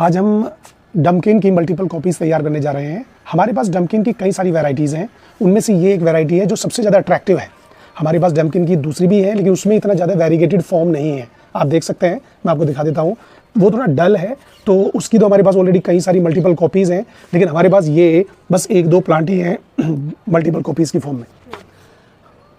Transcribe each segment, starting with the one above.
आज हम डम्किन की मल्टीपल कॉपीज़ तैयार करने जा रहे हैं। हमारे पास डम्किन की कई सारी वैरायटीज़ हैं, उनमें से ये एक वैरायटी है जो सबसे ज़्यादा अट्रैक्टिव है। हमारे पास डम्किन की दूसरी भी है, लेकिन उसमें इतना ज़्यादा वेरीगेटेड फॉर्म नहीं है। आप देख सकते हैं, मैं आपको दिखा देता हूँ। वो थोड़ा डल है, तो उसकी तो हमारे पास ऑलरेडी कई सारी मल्टीपल कॉपीज़ हैं, लेकिन हमारे पास ये बस एक दो प्लांट ही हैं मल्टीपल कॉपीज़ की फॉर्म में।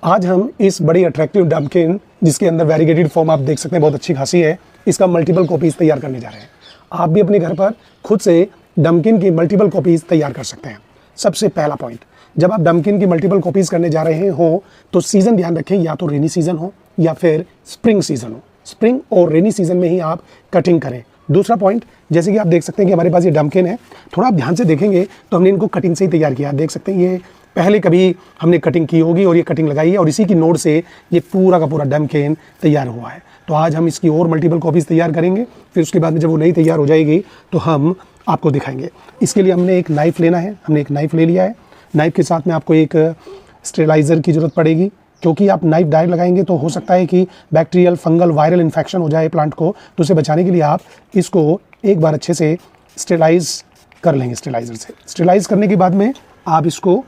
आज हम इस बड़ी अट्रैक्टिव डम्किन, जिसके अंदर वेरीगेटेड फॉर्म आप देख सकते हैं, बहुत अच्छी खासी है, इसका मल्टीपल कॉपीज़ तैयार करने जा रहे हैं। आप भी अपने घर पर खुद से डम्किन की मल्टीपल कॉपीज़ तैयार कर सकते हैं। सबसे पहला पॉइंट, जब आप डम्किन की मल्टीपल कॉपीज़ करने जा रहे हो तो सीज़न ध्यान रखें, या तो रेनी सीज़न हो या फिर स्प्रिंग सीज़न हो। स्प्रिंग और रेनी सीज़न में ही आप कटिंग करें। दूसरा पॉइंट, जैसे कि आप देख सकते हैं कि हमारे पास ये डम्किन है, थोड़ा आप ध्यान से देखेंगे तो हमने इनको कटिंग से ही तैयार किया। देख सकते हैं ये पहले कभी हमने कटिंग की होगी और ये कटिंग लगाई है, और इसी की नोड से ये पूरा का पूरा डम्किन तैयार हुआ है। तो आज हम इसकी और मल्टीपल कॉपीज़ तैयार करेंगे, फिर उसके बाद में जब वो नई तैयार हो जाएगी तो हम आपको दिखाएंगे। इसके लिए हमने एक नाइफ़ लेना है, हमने एक नाइफ़ ले लिया है। नाइफ़ के साथ में आपको एक स्टेरिलाइज़र की ज़रूरत पड़ेगी, क्योंकि आप नाइफ़ डायरेक्ट लगाएंगे तो हो सकता है कि बैक्टीरियल, फंगल, वायरल इन्फेक्शन हो जाए प्लांट को। तो उसे बचाने के लिए आप इसको एक बार अच्छे से स्टेरिलाइज़ कर लेंगे स्टेरिलाइज़र से। स्टेरिलाइज़ करने के बाद में आप इसको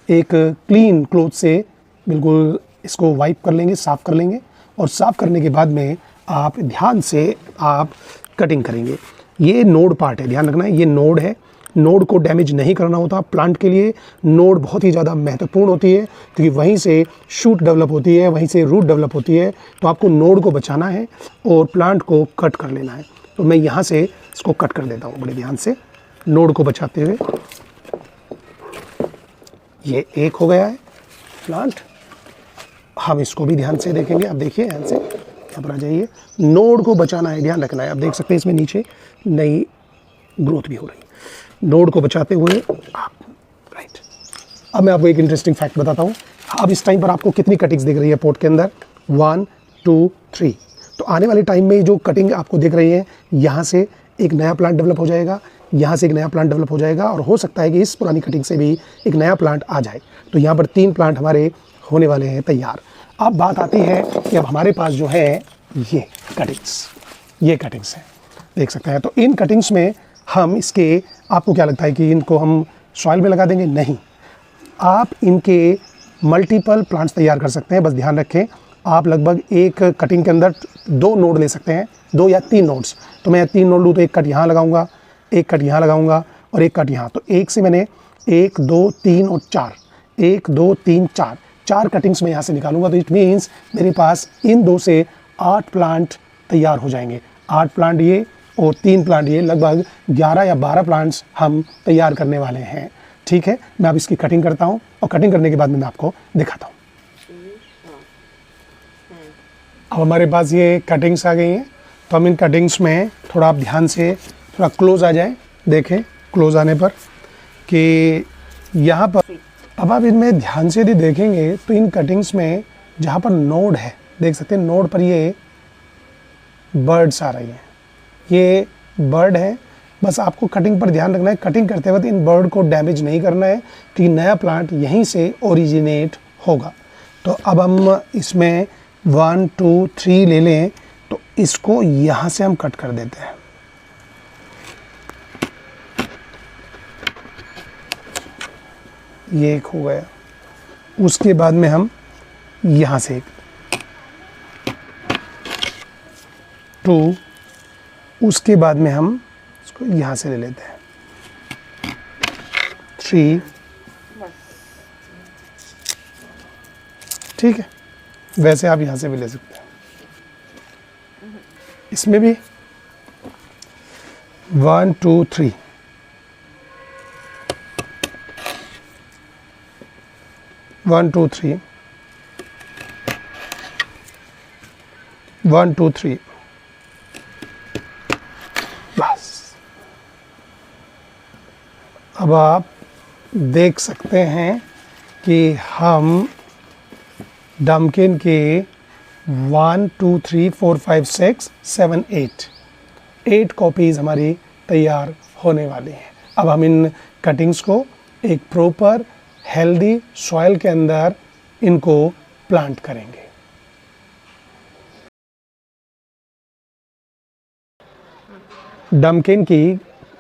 एक क्लीन क्लॉथ से बिल्कुल इसको वाइप कर लेंगे, साफ़ कर लेंगे, और साफ़ करने के बाद में आप ध्यान से आप कटिंग करेंगे। ये नोड पार्ट है, ध्यान रखना है, ये नोड है। नोड को डैमेज नहीं करना होता। प्लांट के लिए नोड बहुत ही ज़्यादा महत्वपूर्ण होती है, क्योंकि वहीं से शूट डेवलप होती है, वहीं से रूट डेवलप होती है। तो आपको नोड को बचाना है और प्लांट को कट कर लेना है। तो मैं यहाँ से इसको कट कर देता हूँ बड़े ध्यान से, नोड को बचाते हुए। ये एक हो गया है प्लांट। हम इसको भी ध्यान से देखेंगे। आप देखिए, ध्यान से यहाँ पर आ जाइए। नोड को बचाना है, ध्यान रखना है। आप देख सकते हैं इसमें नीचे नई ग्रोथ भी हो रही है। नोड को बचाते हुए आप राइट। अब मैं आपको एक इंटरेस्टिंग फैक्ट बताता हूँ। अब इस टाइम पर आपको कितनी कटिंग्स दिख रही है पोर्ट के अंदर? 1 2 3। तो आने वाले टाइम में जो कटिंग आपको दिख रही है, यहाँ से एक नया प्लांट डेवलप हो जाएगा, यहाँ से एक नया प्लांट डेवलप हो जाएगा, और हो सकता है कि इस पुरानी कटिंग से भी एक नया प्लांट आ जाए। तो यहाँ पर 3 प्लांट हमारे होने वाले हैं तैयार। अब बात आती है कि अब हमारे पास जो है ये कटिंग्स हैं, देख सकते हैं। तो इन कटिंग्स में हम इसके, आपको क्या लगता है कि इनको हम सॉइल में लगा देंगे? नहीं, आप इनके मल्टीपल प्लांट्स तैयार कर सकते हैं। बस ध्यान रखें, आप लगभग एक कटिंग के अंदर 2 नोड ले सकते हैं, 2 या 3 नोड्स। तो मैं 3 नोड लूँ तो एक कट यहाँ लगाऊंगा, एक कट यहाँ लगाऊंगा, और एक कट यहाँ। तो एक से मैंने 1 2 3 और 4, 1 2 3 4 कटिंग्स में यहाँ से निकालूंगा। तो इट मीन्स मेरे पास इन 2 से 8 प्लांट तैयार हो जाएंगे। 8 प्लांट ये और 3 प्लांट ये, लगभग 11 या 12 प्लांट्स हम तैयार करने वाले हैं। ठीक है, मैं अब इसकी कटिंग करता हूँ, और कटिंग करने के बाद में मैं आपको दिखाता हूँ। अब हमारे पास ये कटिंग्स आ गई हैं, तो हम इन कटिंग्स में थोड़ा आप ध्यान से थोड़ा क्लोज आ जाए। देखें क्लोज आने पर कि यहाँ पर, अब आप इनमें ध्यान से यदि देखेंगे तो इन कटिंग्स में जहाँ पर नोड है, देख सकते हैं नोड पर ये बर्ड्स आ रही हैं, ये बर्ड है। बस आपको कटिंग पर ध्यान रखना है, कटिंग करते वक्त इन बर्ड को डैमेज नहीं करना है, कि नया प्लांट यहीं से ओरिजिनेट होगा। तो अब हम इसमें 1 2 3 ले लें, तो इसको यहाँ से हम कट कर देते हैं। ये एक हो गया। उसके बाद में हम यहाँ से 2, उसके बाद में हम इसको यहाँ से ले लेते हैं 3। ठीक है, वैसे आप यहाँ से भी ले सकते हैं। इसमें भी 1 2 3, 1 2 3, 1 2 3, बस। अब आप देख सकते हैं कि हम डम्किन के 1 2 3 4 5 6 7 8 कॉपीज़ हमारी तैयार होने वाली हैं। अब हम इन कटिंग्स को एक प्रॉपर हेल्दी सॉइल के अंदर इनको प्लांट करेंगे। डमकिन की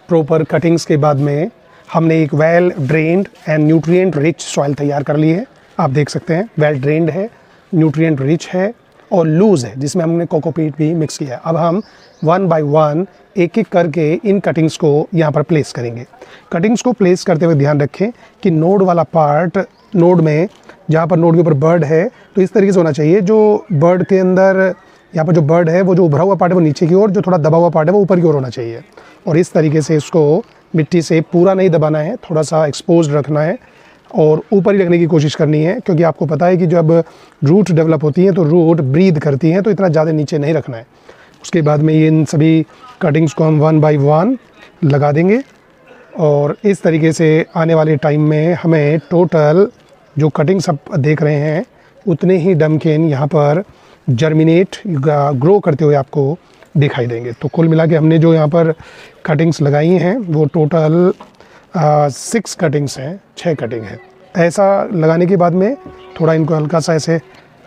प्रॉपर कटिंग्स के बाद में हमने एक well drained and nutrient rich soil तैयार कर ली है। आप देख सकते हैं वेल ड्रेन्ड है, न्यूट्रिएंट रिच है और लूज़ है, जिसमें हमने कोकोपीट भी मिक्स किया है। अब हम 1 बाय 1 एक एक करके इन कटिंग्स को यहाँ पर प्लेस करेंगे। कटिंग्स को प्लेस करते हुए ध्यान रखें कि नोड वाला पार्ट, नोड में जहाँ पर नोड के ऊपर बर्ड है तो इस तरीके से होना चाहिए। जो बर्ड के अंदर यहाँ पर जो बर्ड है वो जो उभरा हुआ पार्ट है वो नीचे की ओर, जो थोड़ा दबा हुआ पार्ट है वो ऊपर की ओर होना चाहिए। और इस तरीके से इसको मिट्टी से पूरा नहीं दबाना है, थोड़ा सा एक्सपोज्ड रखना है और ऊपर ही रखने की कोशिश करनी है, क्योंकि आपको पता है कि जब रूट डेवलप होती हैं तो रूट ब्रीद करती हैं, तो इतना ज़्यादा नीचे नहीं रखना है। उसके बाद में ये इन सभी कटिंग्स को हम 1 बाय 1 लगा देंगे और इस तरीके से आने वाले टाइम में हमें टोटल जो कटिंग्स आप देख रहे हैं उतने ही डमकिन यहाँ पर जर्मिनेट ग्रो करते हुए आपको दिखाई देंगे। तो कुल मिला के हमने जो यहाँ पर कटिंग्स लगाई हैं वो टोटल 6 कटिंग्स हैं, 6 कटिंग है। ऐसा लगाने के बाद में थोड़ा इनको हल्का सा ऐसे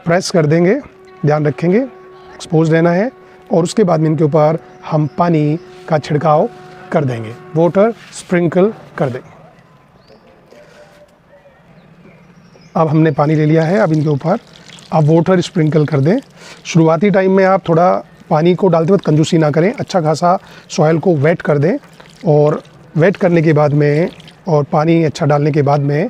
प्रेस कर देंगे, ध्यान रखेंगे एक्सपोज रहना है। और उसके बाद में इनके ऊपर हम पानी का छिड़काव कर देंगे, वाटर स्प्रिंकल कर देंगे। अब हमने पानी ले लिया है, अब इनके ऊपर आप वाटर स्प्रिंकल कर दें। शुरुआती टाइम में आप थोड़ा पानी को डालते वक्त कंजूसी ना करें, अच्छा खासा सॉइल को वेट कर दें और वेट करने के बाद में और पानी अच्छा डालने के बाद में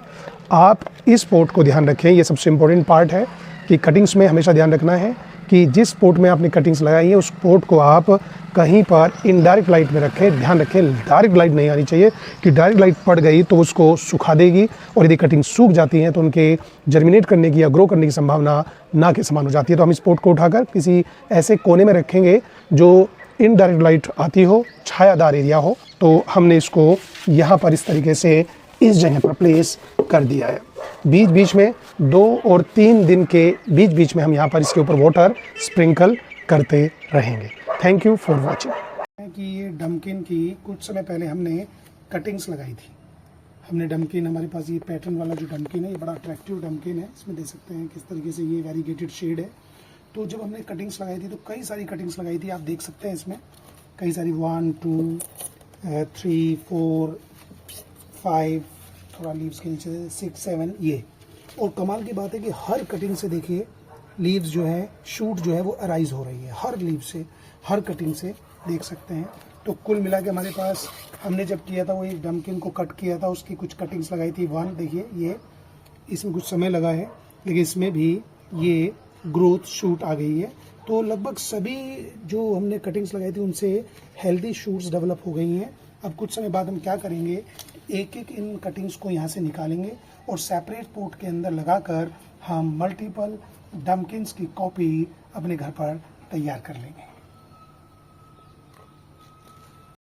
आप इस पोट को ध्यान रखें। ये सबसे इम्पोर्टेंट पार्ट है कि कटिंग्स में हमेशा ध्यान रखना है कि जिस पोट में आपने कटिंग्स लगाई है उस पोट को आप कहीं पर इनडायरेक्ट लाइट में रखें। ध्यान रखें डायरेक्ट लाइट नहीं आनी चाहिए, कि डायरेक्ट लाइट पड़ गई तो उसको सुखा देगी और यदि कटिंग सूख जाती हैं तो उनके जर्मिनेट करने की या ग्रो करने की संभावना ना के समान हो जाती है। तो हम इस पोट को उठाकर किसी ऐसे कोने में रखेंगे जो इनडायरेक्ट लाइट आती हो, छायादार एरिया हो। तो हमने इसको यहाँ पर इस तरीके से इस जगह पर प्लेस कर दिया है। बीच बीच में 2 और 3 दिन के बीच बीच में हम यहाँ पर इसके ऊपर वाटर स्प्रिंकल करते रहेंगे। Thank you for watching. कि ये डमकिन की कुछ समय पहले हमने कटिंग्स लगाई थी। हमने डमकिन, हमारे पास ये पैटर्न वाला जो डमकिन है ये बड़ा अट्रैक्टिव डमकिन है। इसमें देख सकते हैं किस तरीके से ये वेरीगेटेड शेड है। तो जब हमने कटिंग्स लगाई थी तो कई सारी कटिंग्स लगाई थी, आप देख सकते हैं इसमें कई सारी 1 2 3 4 5, थोड़ा लीव्स के नीचे 6 7 ये। और कमाल की बात है कि हर कटिंग से देखिए लीव्स जो है, शूट जो है वो अराइज हो रही है हर लीव से, हर कटिंग से देख सकते हैं। तो कुल मिला के हमारे पास हमने जब किया था वो एक डमकिन को कट किया था, उसकी कुछ कटिंग्स लगाई थी 1। देखिए ये इसमें कुछ समय लगा है लेकिन इसमें भी ये ग्रोथ शूट आ गई है। तो लगभग सभी जो हमने कटिंग्स लगाई थी उनसे हेल्दी शूट्स डेवलप हो गई हैं। अब कुछ समय बाद हम क्या करेंगे, एक एक इन कटिंग्स को यहाँ से निकालेंगे और सेपरेट पोट के अंदर लगाकर हम मल्टीपल डमकिन्स की कॉपी अपने घर पर तैयार कर लेंगे।